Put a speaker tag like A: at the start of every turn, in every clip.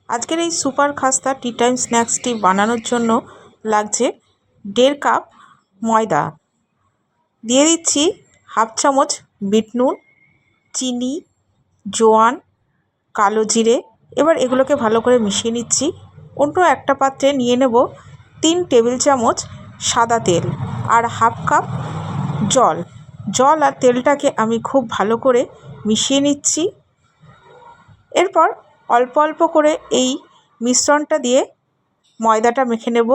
A: আজকের এই সুপার খাস্তা টি টাইম স্ন্যাক্সটি বানানোর জন্য লাগছে 1.5 কাপ ময়দা, দিয়ে দিচ্ছি হাফ চামচ বিট নুন, চিনি, জোয়ান, কালো জিরে। এবার এগুলোকে ভালো করে মিশিয়ে নিচ্ছি। অন্য একটা পাত্রে নিয়ে নেব 3 টেবিল চামচ সাদা তেল আর হাফ কাপ জল আর তেলটাকে আমি খুব ভালো করে মিশিয়ে নিচ্ছি। এরপর অল্প অল্প করে এই মিশ্রণটা দিয়ে ময়দাটা মেখে নেব।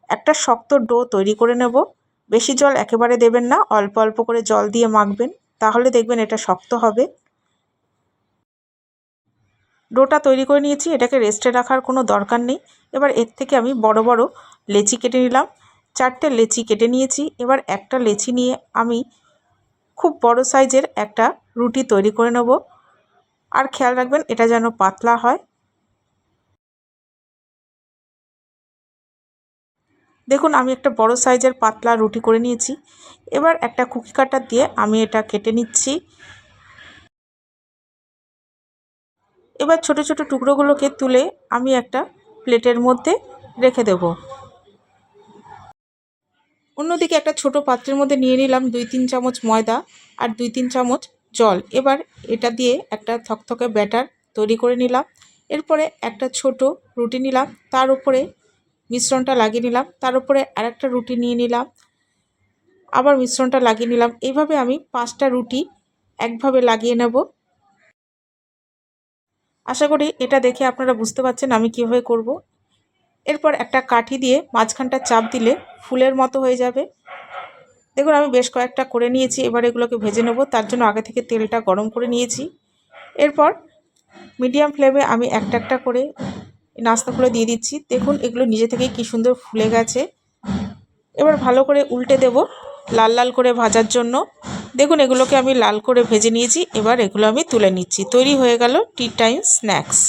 A: একটা শক্ত ডো তৈরি করে নেব। বেশি জল একেবারে দেবেন না, অল্প অল্প করে জল দিয়ে মাখবেন, তাহলে দেখবেন এটা শক্ত হবে। ডোটা তৈরি করে নিয়েছি, এটাকে রেস্টে রাখার কোনো দরকার নেই। এবার এর থেকে আমি বড় বড় লেচি কেটে নিলাম। 4টে লেচি কেটে নিয়েছি। এবার একটা লেচি নিয়ে আমি খুব বড় সাইজের একটা রুটি তৈরি করে নেব। আর খেয়াল রাখবেন এটা যেন পাতলা হয়। দেখুন আমি একটা বড় সাইজের পাতলা রুটি করে নিয়েছি। এবার একটা কুকি কাটার দিয়ে আমি এটা কেটে নিচ্ছি। এবার ছোট ছোট টুকরোগুলোকে তুলে আমি একটা প্লেটের মধ্যে রেখে দেব। অন্যদিকে একটা ছোট পাত্রের মধ্যে নিয়ে নিলাম 2-3 চামচ ময়দা আর 2-3 চামচ জল। এবার এটা দিয়ে একটা থকথকে ব্যাটার তৈরি করে নিলাম। এরপরে একটা ছোট রুটি নিলাম, তার উপরে মিশ্রণটা লাগিয়ে নিলাম, তার উপরে আরেকটা রুটি নিয়ে নিলাম, আবার মিশ্রণটা লাগিয়ে নিলাম। এইভাবে আমি 5টা রুটি একভাবে লাগিয়ে নেব। আশা করি এটা দেখে আপনারা বুঝতে পারছেন আমি কীভাবে করব। এরপর একটা কাঠি দিয়ে মাঝখানটা চাপ দিলে ফুলের মতো হয়ে যাবে। দেখুন আমি বেশ কয়েকটা করে নিয়েছি। এবার এগুলোকে ভেজে নেব। তার জন্য আগে থেকে তেলটা গরম করে নিয়েছি। এরপর মিডিয়াম ফ্লেমে আমি একটা একটা করে নাস্তাগুলো দিয়ে দিচ্ছি। দেখুন এগুলো নিজে থেকেই কী সুন্দর ফুলে গেছে। এবার ভালো করে উল্টে দেব লাল লাল করে ভাজার জন্য। দেখুন এগুলোকে আমি লাল করে ভেজে নিয়েছি। এবার এগুলো আমি তুলে নিচ্ছি। তৈরি হয়ে গেল টি টাইম স্ন্যাক্স।